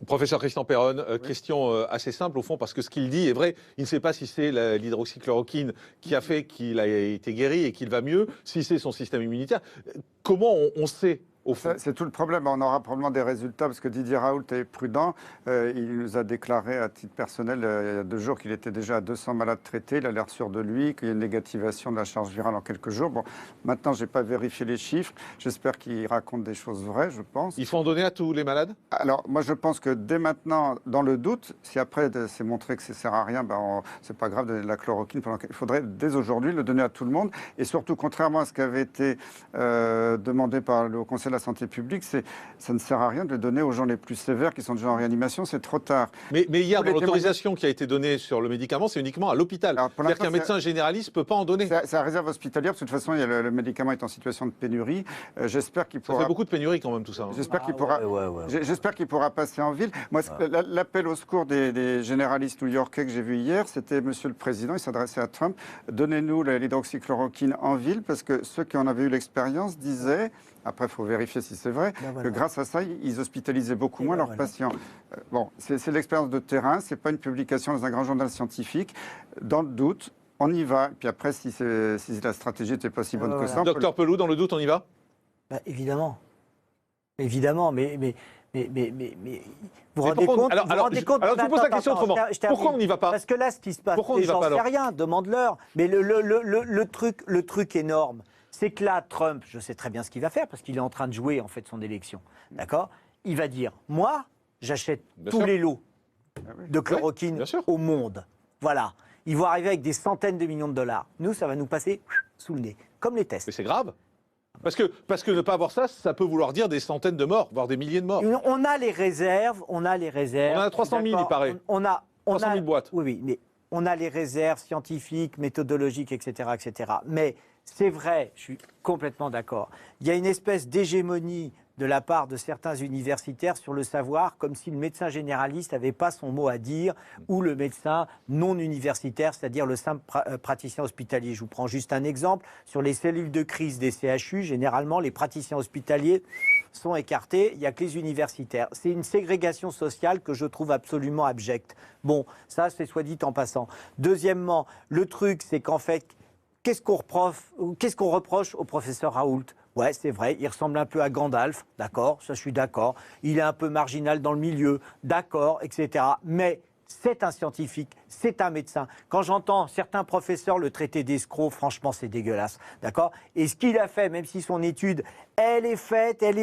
Professeur Christian Perron, question assez simple au fond, parce que ce qu'il dit est vrai. Il ne sait pas si c'est l'hydroxychloroquine qui a fait qu'il a été guéri et qu'il va mieux, si c'est son système immunitaire. Comment on sait au fond? C'est tout le problème. On aura probablement des résultats parce que Didier Raoult est prudent. Il nous a déclaré à titre personnel il y a 2 jours qu'il était déjà à 200 malades traités. Il a l'air sûr de lui, qu'il y a une négativation de la charge virale en quelques jours. Bon, maintenant, je n'ai pas vérifié les chiffres. J'espère qu'il raconte des choses vraies, je pense. Il faut en donner à tous les malades? Alors, moi, je pense que dès maintenant, dans le doute, si après c'est montré que ça ne sert à rien, c'est pas grave de donner de la chloroquine. Il faudrait dès aujourd'hui le donner à tout le monde. Et surtout, contrairement à ce qui avait été demandé par le Conseil de la santé publique, ça ne sert à rien de le donner aux gens les plus sévères qui sont déjà en réanimation, c'est trop tard. Mais hier, dans l'autorisation qui a été donnée sur le médicament, c'est uniquement à l'hôpital. C'est-à-dire qu'un médecin généraliste ne peut pas en donner. C'est à réserve hospitalière, parce que de toute façon, le médicament est en situation de pénurie. J'espère qu'il pourra... Ça fait beaucoup de pénurie quand même tout ça. Hein. J'espère qu'il pourra passer en ville. Moi, l'appel au secours des généralistes new-yorkais que j'ai vu hier, c'était Monsieur le Président, il s'adressait à Trump, donnez-nous l'hydroxychloroquine en ville, parce que ceux qui en avaient eu l'expérience disaient... Après, il faut vérifier si c'est vrai, que grâce à ça, ils hospitalisaient beaucoup moins leurs patients. Bon, c'est l'expérience de terrain, ce n'est pas une publication dans un grand journal scientifique. Dans le doute, on y va. Et puis après, si la stratégie n'était pas si bonne que ça... Docteur Pelloux, dans le doute, on y va? Évidemment. Évidemment, mais vous vous rendez compte? Alors, je vous pose la question autrement. Pourquoi on n'y va pas? Parce que là, ce qui se passe, les gens ne savent rien, demande-leur. Mais le truc énorme, c'est que là, Trump, je sais très bien ce qu'il va faire, parce qu'il est en train de jouer en fait son élection. D'accord? Il va dire, moi, j'achète tous les lots de chloroquine au monde. Voilà. Ils vont arriver avec des centaines de millions de dollars. Nous, ça va nous passer sous le nez, comme les tests. Mais c'est grave. Parce que ne pas avoir ça, ça peut vouloir dire des centaines de morts, voire des milliers de morts. On a les réserves, On a 300 000, il paraît. On a 300 000 boîtes. Oui, mais on a les réserves scientifiques, méthodologiques, etc., etc. Mais c'est vrai, je suis complètement d'accord. Il y a une espèce d'hégémonie de la part de certains universitaires sur le savoir, comme si le médecin généraliste n'avait pas son mot à dire, ou le médecin non universitaire, c'est-à-dire le simple praticien hospitalier. Je vous prends juste un exemple. Sur les cellules de crise des CHU, généralement, les praticiens hospitaliers sont écartés, il n'y a que les universitaires. C'est une ségrégation sociale que je trouve absolument abjecte. Bon, ça, c'est soit dit en passant. Deuxièmement, le truc, c'est qu'en fait, qu'est-ce qu'on reproche au professeur Raoult? Ouais, c'est vrai, il ressemble un peu à Gandalf, d'accord, ça je suis d'accord. Il est un peu marginal dans le milieu, d'accord, etc. Mais c'est un scientifique, c'est un médecin. Quand j'entends certains professeurs le traiter d'escroc, franchement, c'est dégueulasse, d'accord. Et ce qu'il a fait, même si son étude, elle est faite, elle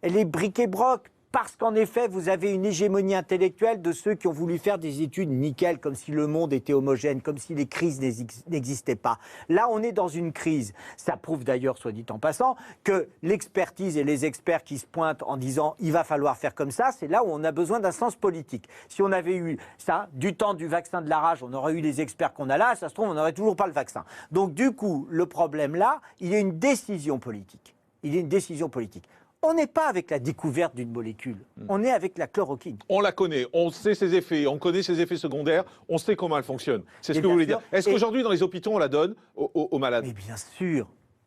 est bric-et-broc, parce qu'en effet, vous avez une hégémonie intellectuelle de ceux qui ont voulu faire des études nickel, comme si le monde était homogène, comme si les crises n'existaient pas. Là, on est dans une crise. Ça prouve d'ailleurs, soit dit en passant, que l'expertise et les experts qui se pointent en disant « il va falloir faire comme ça », c'est là où on a besoin d'un sens politique. Si on avait eu ça, du temps du vaccin de la rage, on aurait eu les experts qu'on a là, ça se trouve, on n'aurait toujours pas le vaccin. Donc du coup, le problème là, il y a une décision politique. Il y a une décision politique. On n'est pas avec la découverte d'une molécule, on est avec la chloroquine. On la connaît, on sait ses effets, on connaît ses effets secondaires, on sait comment elle fonctionne. C'est ce que vous voulez dire. Est-ce qu'aujourd'hui, dans les hôpitaux, on la donne aux malades?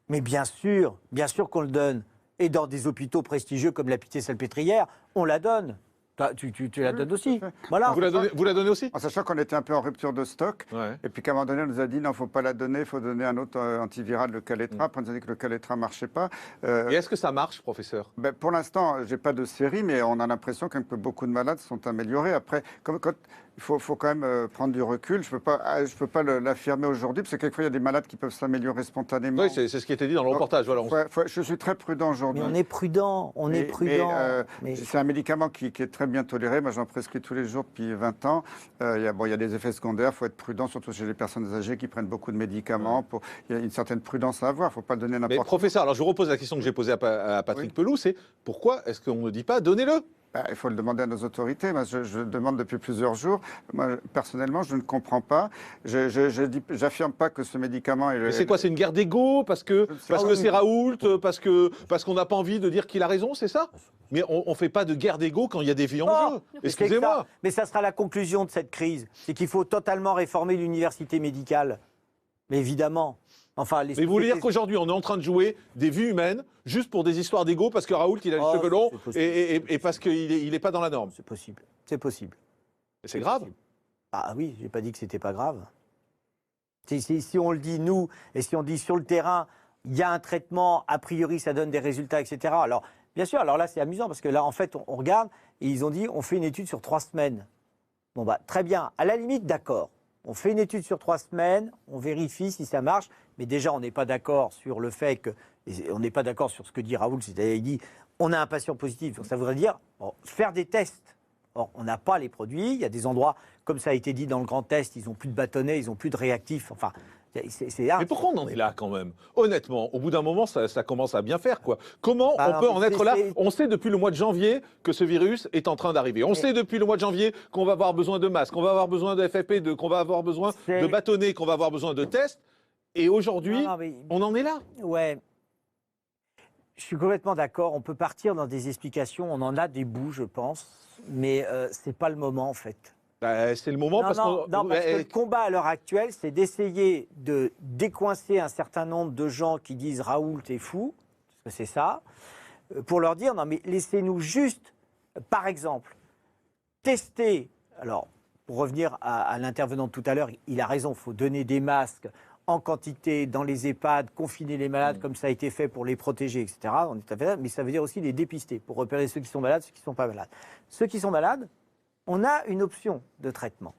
Mais bien sûr qu'on le donne. Et dans des hôpitaux prestigieux comme la Pitié-Salpêtrière, on la donne. Tu la donnes aussi. Voilà. Vous la donnez aussi? En sachant qu'on était un peu en rupture de stock, et puis qu'à un moment donné, on nous a dit non, il ne faut pas la donner, il faut donner un autre antiviral, le Kaletra. Après, on nous a dit que le Kaletra ne marchait pas. Et est-ce que ça marche, professeur? Pour l'instant, je n'ai pas de série, mais on a l'impression que beaucoup de malades sont améliorés. Après, il faut quand même prendre du recul. Je ne peux pas l'affirmer aujourd'hui, parce que quelquefois, il y a des malades qui peuvent s'améliorer spontanément. Oui, c'est ce qui était dit dans le reportage. Voilà, je suis très prudent aujourd'hui. Mais on est prudent, C'est un médicament qui est très bien toléré. Moi, j'en prescris tous les jours depuis 20 ans. Il y a des effets secondaires. Il faut être prudent, surtout chez les personnes âgées qui prennent beaucoup de médicaments. Il y a une certaine prudence à avoir. Il ne faut pas le donner n'importe quoi. Mais professeur, alors je vous repose la question que j'ai posée à Patrick Pelloux, c'est pourquoi est-ce qu'on ne dit pas donnez-le? Il faut le demander à nos autorités. Moi, je demande depuis plusieurs jours. Moi, personnellement, je ne comprends pas. J'affirme pas que ce médicament est... Mais c'est quoi? C'est une guerre d'ego? Parce que c'est Raoult? Parce qu'on n'a pas envie de dire qu'il a raison, c'est ça? Mais on ne fait pas de guerre d'ego quand il y a des vies en jeu. Excusez-moi. Mais ça sera la conclusion de cette crise. C'est qu'il faut totalement réformer l'université médicale. Mais évidemment. Mais vous voulez dire qu'aujourd'hui, on est en train de jouer des vies humaines juste pour des histoires d'ego parce que Raoult, il a les cheveux longs et parce qu'il n'est pas dans la norme? C'est possible. c'est possible. C'est grave. Possible. Ah oui, j'ai pas dit que c'était pas grave. Si on le dit nous, et si on dit sur le terrain, il y a un traitement, a priori ça donne des résultats, etc. Alors, bien sûr, alors là c'est amusant parce que là en fait on regarde et ils ont dit on fait une étude sur 3 semaines. Bon bah très bien, à la limite d'accord. On fait une étude sur 3 semaines, on vérifie si ça marche, mais déjà on n'est pas d'accord sur le fait que, on n'est pas d'accord sur ce que dit Raoul, c'est-à-dire il dit on a un patient positif, donc ça voudrait dire faire des tests. Or, on n'a pas les produits, il y a des endroits, comme ça a été dit dans le grand test, ils n'ont plus de bâtonnets, ils n'ont plus de réactifs, enfin... Mais pourquoi on en est là quand même? Honnêtement, au bout d'un moment, ça commence à bien faire, quoi. Comment on peut en être là? On sait depuis le mois de janvier que ce virus est en train d'arriver. On sait depuis le mois de janvier qu'on va avoir besoin de masques, qu'on va avoir besoin de FFP2, qu'on va avoir besoin de bâtonnets, qu'on va avoir besoin de tests. Et aujourd'hui, on en est là. Ouais. Je suis complètement d'accord. On peut partir dans des explications. On en a des bouts, je pense. Mais ce n'est pas le moment, en fait. C'est le moment parce que le combat à l'heure actuelle, c'est d'essayer de décoincer un certain nombre de gens qui disent Raoul, t'es fou, parce que c'est ça, pour leur dire non mais laissez-nous juste, par exemple, tester. Alors, pour revenir à l'intervenant de tout à l'heure, il a raison, il faut donner des masques en quantité dans les EHPAD, confiner les malades comme ça a été fait pour les protéger, etc. On est tout à fait là, mais ça veut dire aussi les dépister pour repérer ceux qui sont malades, ceux qui ne sont pas malades. Ceux qui sont malades, on a une option de traitement.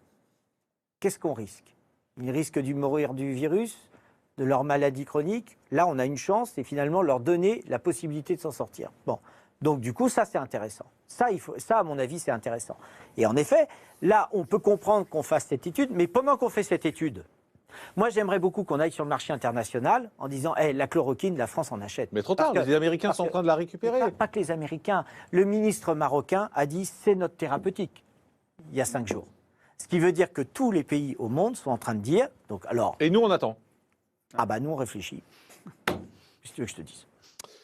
Qu'est-ce qu'on risque? Ils risquent de mourir du virus, de leur maladie chronique. Là, on a une chance, c'est finalement leur donner la possibilité de s'en sortir. Bon, donc du coup, ça c'est intéressant. Ça, à mon avis, c'est intéressant. Et en effet, là, on peut comprendre qu'on fasse cette étude, mais pendant qu'on fait cette étude, moi, j'aimerais beaucoup qu'on aille sur le marché international en disant hey, la chloroquine, la France en achète. Mais trop tard, les Américains sont en train de la récupérer. Pas que les Américains. Le ministre marocain a dit c'est notre thérapeutique. Il y a 5 jours. Ce qui veut dire que tous les pays au monde sont en train de dire... Donc, alors, et nous, on attend. Ah bah nous, on réfléchit. Qu'est-ce que tu veux que je te dise?